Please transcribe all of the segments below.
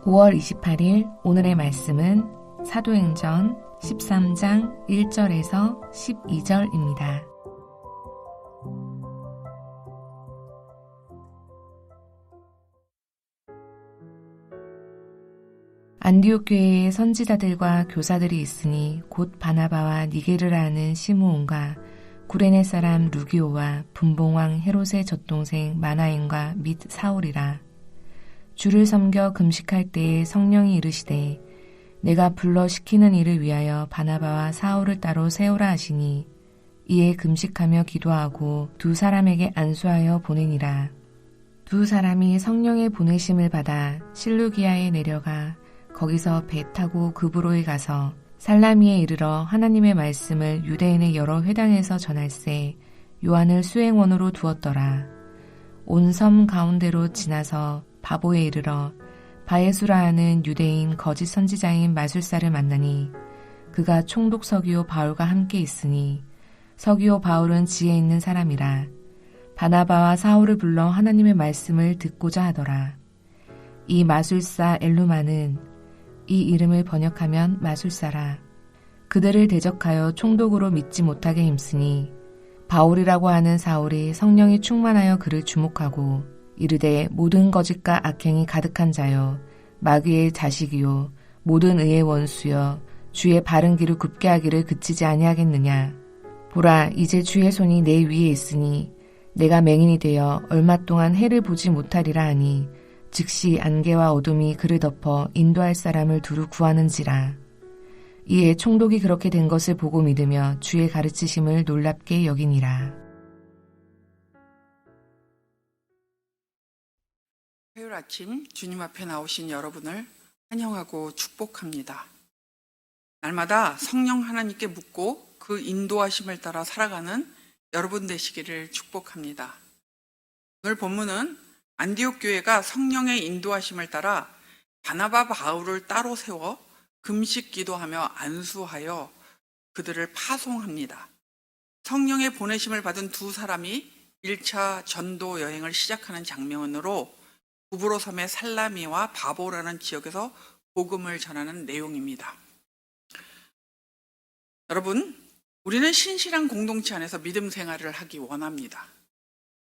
5월 28일 오늘의 말씀은 사도행전 13장 1절에서 12절입니다. 안디옥 교회에 선지자들과 교사들이 있으니 곧 바나바와 니게르라는 시므온과 구레네 사람 루기오와 분봉왕 헤롯의 젖동생 마나엔과 및 사울이라. 주를 섬겨 금식할 때에 성령이 이르시되 내가 불러 시키는 일을 위하여 바나바와 사울을 따로 세우라 하시니 이에 금식하며 기도하고 두 사람에게 안수하여 보내니라. 두 사람이 성령의 보내심을 받아 실루기아에 내려가 거기서 배 타고 그브로에 가서 살라미에 이르러 하나님의 말씀을 유대인의 여러 회당에서 전할세 요한을 수행원으로 두었더라. 온 섬 가운데로 지나서 바보에 이르러 바에수라 하는 유대인 거짓 선지자인 마술사를 만나니 그가 총독 서기오 바울과 함께 있으니 서기오 바울은 지혜 있는 사람이라. 바나바와 사울을 불러 하나님의 말씀을 듣고자 하더라. 이 마술사 엘루마는 이 이름을 번역하면 마술사라. 그들을 대적하여 총독으로 믿지 못하게 힘쓰니 바울이라고 하는 사울이 성령이 충만하여 그를 주목하고 이르되 모든 거짓과 악행이 가득한 자요 마귀의 자식이요 모든 의의 원수여 주의 바른 길을 굽게 하기를 그치지 아니하겠느냐. 보라 이제 주의 손이 내 위에 있으니 내가 맹인이 되어 얼마 동안 해를 보지 못하리라 하니 즉시 안개와 어둠이 그를 덮어 인도할 사람을 두루 구하는지라. 이에 총독이 그렇게 된 것을 보고 믿으며 주의 가르치심을 놀랍게 여기니라. 화요일 아침 주님 앞에 나오신 여러분을 환영하고 축복합니다. 날마다 성령 하나님께 묻고 그 인도하심을 따라 살아가는 여러분 되시기를 축복합니다. 오늘 본문은 안디옥 교회가 성령의 인도하심을 따라 바나바 바울을 따로 세워 금식 기도하며 안수하여 그들을 파송합니다. 성령의 보내심을 받은 두 사람이 1차 전도 여행을 시작하는 장면으로 구브로 섬의 살라미와 바보라는 지역에서 복음을 전하는 내용입니다. 여러분, 우리는 신실한 공동체 안에서 믿음 생활을 하기 원합니다.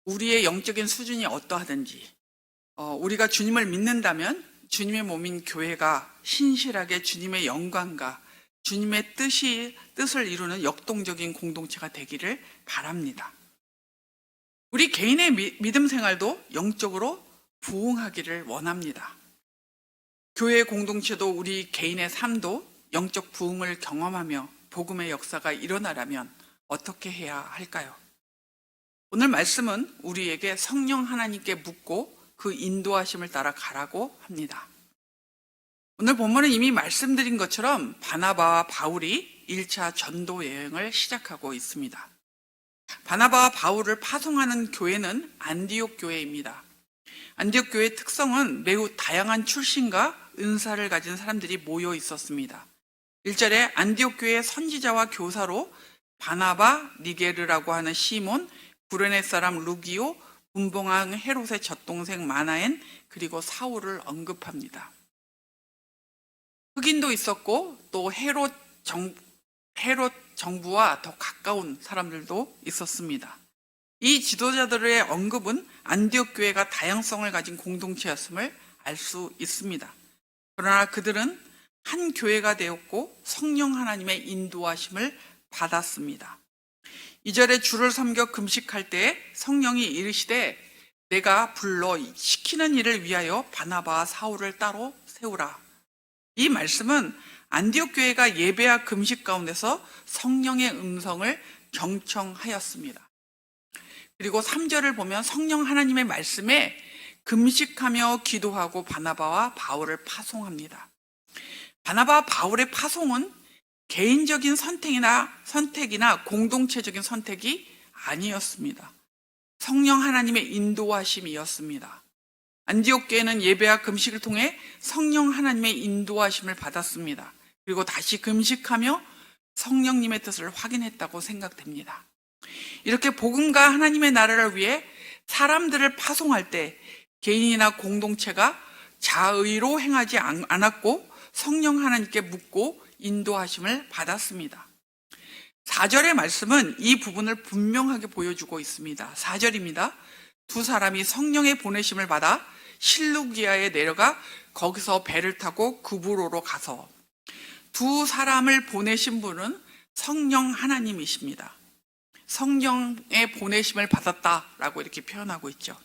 우리의 영적인 수준이 어떠하든지 우리가 주님을 믿는다면 주님의 몸인 교회가 신실하게 주님의 영광과 주님의 뜻을 이루는 역동적인 공동체가 되기를 바랍니다. 우리 개인의 믿음 생활도 영적으로 부흥하기를 원합니다. 교회 공동체도 우리 개인의 삶도 영적 부흥을 경험하며 복음의 역사가 일어나려면 어떻게 해야 할까요? 오늘 말씀은 우리에게 성령 하나님께 묻고 그 인도하심을 따라 가라고 합니다. 오늘 본문은 이미 말씀드린 것처럼 바나바와 바울이 1차 전도 여행을 시작하고 있습니다. 바나바와 바울을 파송하는 교회는 안디옥 교회입니다. 안디옥 교회의 특성은 매우 다양한 출신과 은사를 가진 사람들이 모여 있었습니다. 1절에 안디옥 교회의 선지자와 교사로 바나바, 니게르라고 하는 시몬, 구레네 사람 루기오, 분봉왕 헤롯의 젖동생 마나엔, 그리고 사울을 언급합니다. 흑인도 있었고 또 헤롯 정부와 더 가까운 사람들도 있었습니다. 이 지도자들의 언급은 안디옥 교회가 다양성을 가진 공동체였음을 알 수 있습니다. 그러나 그들은 한 교회가 되었고 성령 하나님의 인도하심을 받았습니다. 2절에 주를 섬겨 금식할 때 성령이 이르시되 내가 불러 시키는 일을 위하여 바나바와 사울을 따로 세우라. 이 말씀은 안디옥 교회가 예배와 금식 가운데서 성령의 음성을 경청하였습니다. 그리고 3절을 보면 성령 하나님의 말씀에 금식하며 기도하고 바나바와 바울을 파송합니다. 바나바와 바울의 파송은 개인적인 선택이나 공동체적인 선택이 아니었습니다. 성령 하나님의 인도하심이었습니다. 안디옥 교회는 예배와 금식을 통해 성령 하나님의 인도하심을 받았습니다. 그리고 다시 금식하며 성령님의 뜻을 확인했다고 생각됩니다. 이렇게 복음과 하나님의 나라를 위해 사람들을 파송할 때 개인이나 공동체가 자의로 행하지 않았고 성령 하나님께 묻고 인도하심을 받았습니다. 4절의 말씀은 이 부분을 분명하게 보여주고 있습니다. 4절입니다. 두 사람이 성령의 보내심을 받아 실루기아에 내려가 거기서 배를 타고 구브로로 가서, 두 사람을 보내신 분은 성령 하나님이십니다. 성령의 보내심을 받았다라고 이렇게 표현하고 있죠.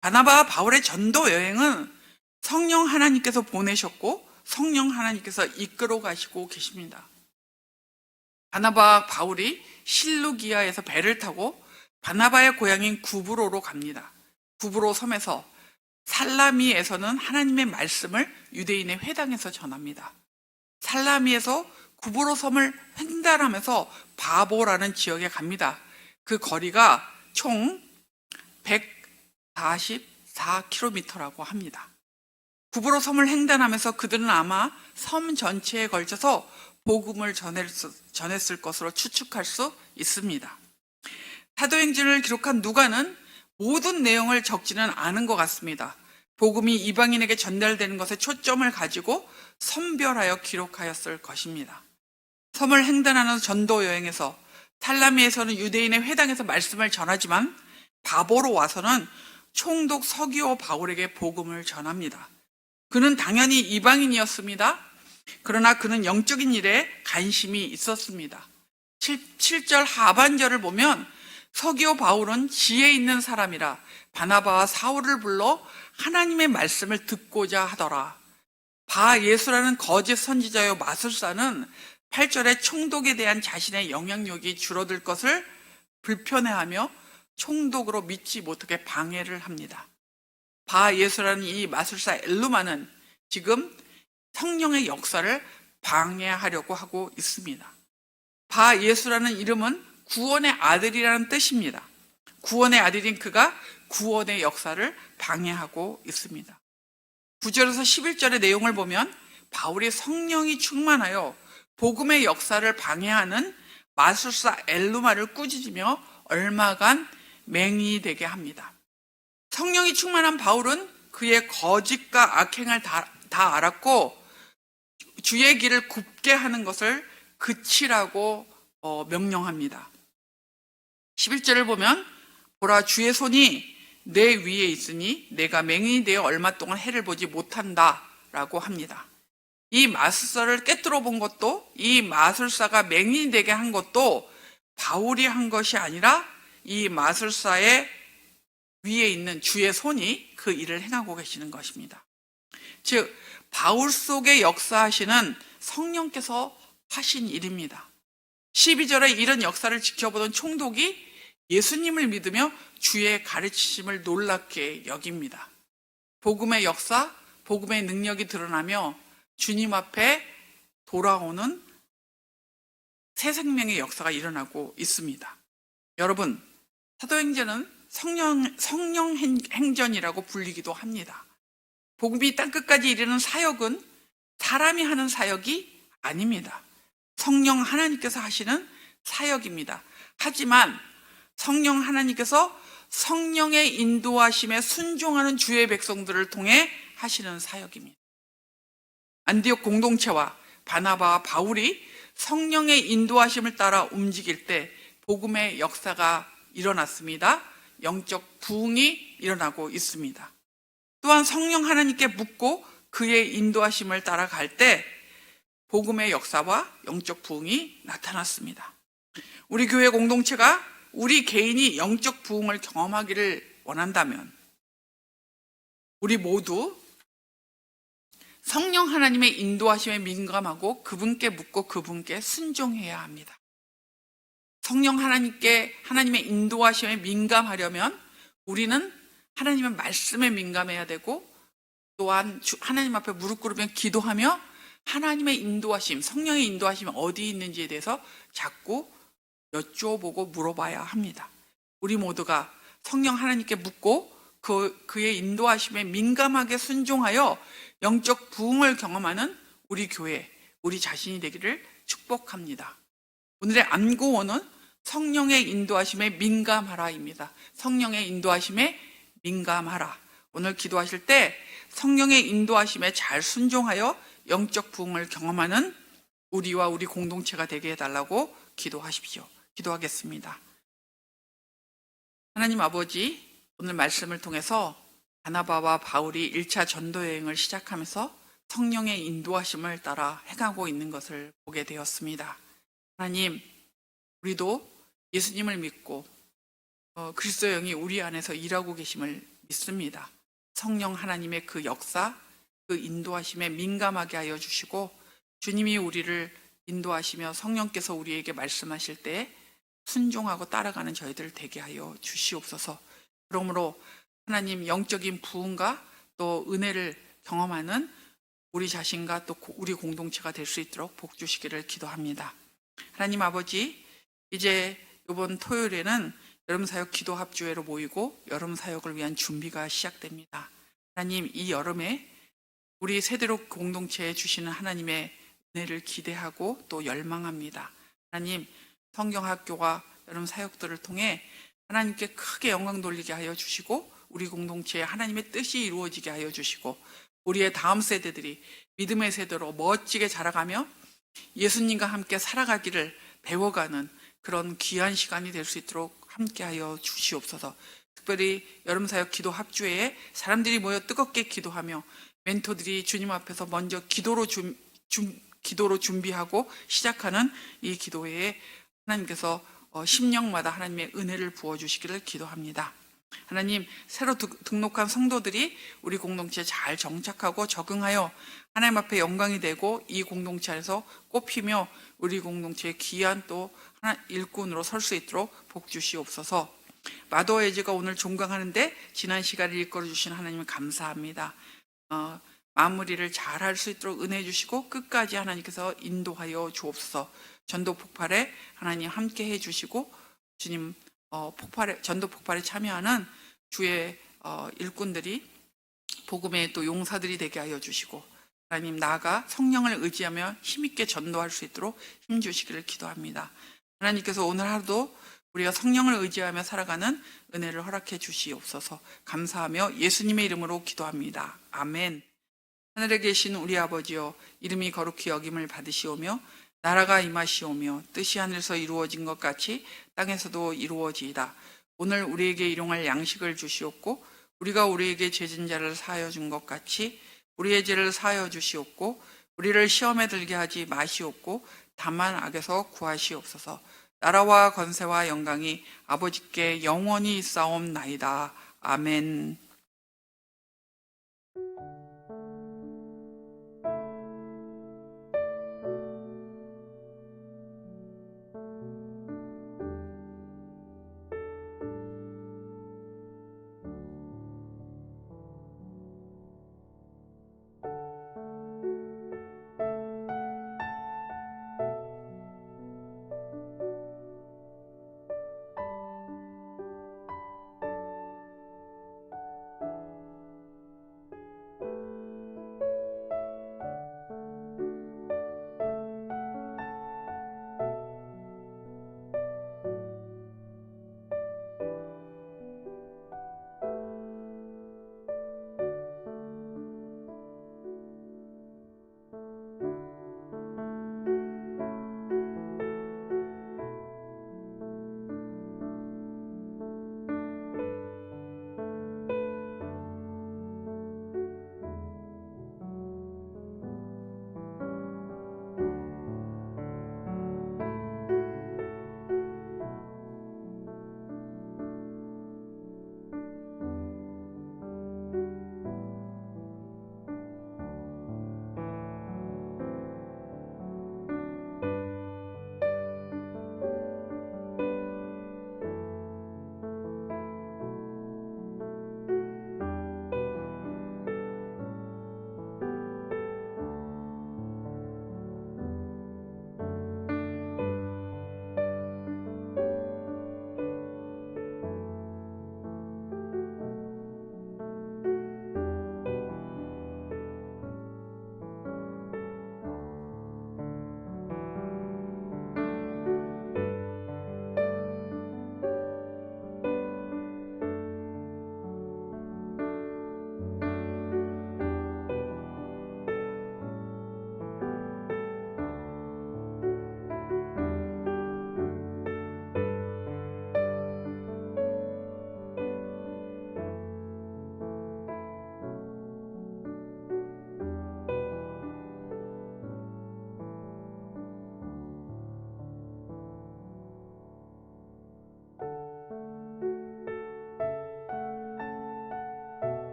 바나바와 바울의 전도 여행은 성령 하나님께서 보내셨고 성령 하나님께서 이끌어 가시고 계십니다. 바나바와 바울이 실루기아에서 배를 타고 바나바의 고향인 구브로로 갑니다. 구브로 섬에서 살라미에서는 하나님의 말씀을 유대인의 회당에서 전합니다. 살라미에서 구브로 섬을 횡단하면서 바보라는 지역에 갑니다. 그 거리가 총 144km라고 합니다. 구브로 섬을 횡단하면서 그들은 아마 섬 전체에 걸쳐서 복음을 전했을 것으로 추측할 수 있습니다. 사도행전을 기록한 누가는 모든 내용을 적지는 않은 것 같습니다. 복음이 이방인에게 전달되는 것에 초점을 가지고 선별하여 기록하였을 것입니다. 섬을 횡단하는 전도 여행에서 살라미에서는 유대인의 회당에서 말씀을 전하지만 바보로 와서는 총독 서기오 바울에게 복음을 전합니다. 그는 당연히 이방인이었습니다. 그러나 그는 영적인 일에 관심이 있었습니다. 7절 하반절을 보면 서기오 바울은 지혜 있는 사람이라 바나바와 사울을 불러 하나님의 말씀을 듣고자 하더라. 바 예수라는 거짓 선지자요 마술사는 8절에 총독에 대한 자신의 영향력이 줄어들 것을 불편해하며 총독으로 믿지 못하게 방해를 합니다. 바 예수라는 이 마술사 엘루마는 지금 성령의 역사를 방해하려고 하고 있습니다. 바 예수라는 이름은 구원의 아들이라는 뜻입니다. 구원의 아들인 그가 구원의 역사를 방해하고 있습니다. 9절에서 11절의 내용을 보면 바울이 성령이 충만하여 복음의 역사를 방해하는 마술사 엘루마를 꾸짖으며 얼마간 맹인이 되게 합니다. 성령이 충만한 바울은 그의 거짓과 악행을 다 알았고 주의 길을 굽게 하는 것을 그치라고 명령합니다. 11절을 보면 보라 주의 손이 내 위에 있으니 내가 맹인이 되어 얼마 동안 해를 보지 못한다 라고 합니다. 이 마술사를 꿰뚫어 본 것도, 이 마술사가 맹인이 되게 한 것도 바울이 한 것이 아니라 이 마술사의 위에 있는 주의 손이 그 일을 행하고 계시는 것입니다. 즉 바울 속에 역사하시는 성령께서 하신 일입니다. 12절에 이런 역사를 지켜보던 총독이 예수님을 믿으며 주의 가르치심을 놀랍게 여깁니다. 복음의 역사, 복음의 능력이 드러나며 주님 앞에 돌아오는 새 생명의 역사가 일어나고 있습니다. 여러분, 사도행전은 성령 행전이라고 불리기도 합니다. 복음이 땅끝까지 이르는 사역은 사람이 하는 사역이 아닙니다. 성령 하나님께서 하시는 사역입니다. 하지만 성령 하나님께서 성령의 인도하심에 순종하는 주의 백성들을 통해 하시는 사역입니다. 안디옥 공동체와 바나바와 바울이 성령의 인도하심을 따라 움직일 때 복음의 역사가 일어났습니다. 영적 부흥이 일어나고 있습니다. 또한 성령 하나님께 묻고 그의 인도하심을 따라갈 때 복음의 역사와 영적 부흥이 나타났습니다. 우리 교회 공동체가 우리 개인이 영적 부흥을 경험하기를 원한다면 우리 모두 성령 하나님의 인도하심에 민감하고 그분께 묻고 그분께 순종해야 합니다. 성령 하나님의 인도하심에 민감하려면 우리는 하나님의 말씀에 민감해야 되고 또한 하나님 앞에 무릎 꿇으며 기도하며 하나님의 인도하심, 성령의 인도하심이 어디 있는지에 대해서 자꾸 여쭤보고 물어봐야 합니다. 우리 모두가 성령 하나님께 묻고 그의 인도하심에 민감하게 순종하여 영적 부흥을 경험하는 우리 교회, 우리 자신이 되기를 축복합니다. 오늘의 안구원은 성령의 인도하심에 민감하라입니다. 성령의 인도하심에 민감하라. 오늘 기도하실 때 성령의 인도하심에 잘 순종하여 영적 부흥을 경험하는 우리와 우리 공동체가 되게 해달라고 기도하십시오. 기도하겠습니다. 하나님 아버지, 오늘 말씀을 통해서 바나바와 바울이 1차 전도 여행을 시작하면서 성령의 인도하심을 따라 행하고 있는 것을 보게 되었습니다. 하나님, 우리도 예수님을 믿고 그리스도의 영이 우리 안에서 일하고 계심을 믿습니다. 성령 하나님의 그 역사, 그 인도하심에 민감하게 하여 주시고 주님이 우리를 인도하시며 성령께서 우리에게 말씀하실 때 순종하고 따라가는 저희들 되게 하여 주시옵소서. 그러므로 하나님 영적인 부흥과 또 은혜를 경험하는 우리 자신과 또 우리 공동체가 될 수 있도록 복 주시기를 기도합니다. 하나님 아버지, 이제 이번 토요일에는 여름사역 기도합주회로 모이고 여름사역을 위한 준비가 시작됩니다. 하나님, 이 여름에 우리 세대로 공동체에 주시는 하나님의 은혜를 기대하고 또 열망합니다. 하나님, 성경학교와 여름사역들을 통해 하나님께 크게 영광 돌리게 하여 주시고 우리 공동체에 하나님의 뜻이 이루어지게 하여 주시고 우리의 다음 세대들이 믿음의 세대로 멋지게 자라가며 예수님과 함께 살아가기를 배워가는 그런 귀한 시간이 될 수 있도록 함께하여 주시옵소서. 특별히 여름사역 기도 합주회에 사람들이 모여 뜨겁게 기도하며 멘토들이 주님 앞에서 먼저 기도로 준비하고 시작하는 이 기도회에 하나님께서 심령마다 하나님의 은혜를 부어주시기를 기도합니다. 하나님, 새로 등록한 성도들이 우리 공동체에 잘 정착하고 적응하여 하나님 앞에 영광이 되고 이 공동체 안에서 꽃피며 우리 공동체의 귀한 또 하나 일꾼으로 설 수 있도록 복 주시옵소서. 마더에즈가 오늘 종강하는데 지난 시간을 이끌어 주신 하나님 감사합니다. 마무리를 잘 할 수 있도록 은혜해 주시고 끝까지 하나님께서 인도하여 주옵소서. 전도 폭발에 하나님 함께 해 주시고 주님 전도 폭발에 참여하는 주의 일꾼들이 복음의 또 용사들이 되게 하여 주시고 하나님 나아가 성령을 의지하며 힘있게 전도할 수 있도록 힘 주시기를 기도합니다. 하나님께서 오늘 하루도 우리가 성령을 의지하며 살아가는 은혜를 허락해 주시옵소서. 감사하며 예수님의 이름으로 기도합니다. 아멘. 하늘에 계신 우리 아버지여, 이름이 거룩히 여김을 받으시오며 나라가 임하시오며 뜻이 하늘에서 이루어진 것 같이 땅에서도 이루어지이다. 오늘 우리에게 일용할 양식을 주시옵고 우리가 우리에게 죄진 자를 사하여 준 것 같이 우리의 죄를 사하여 주시옵고 우리를 시험에 들게 하지 마시옵고 다만 악에서 구하시옵소서. 나라와 권세와 영광이 아버지께 영원히 있사옵나이다. 아멘.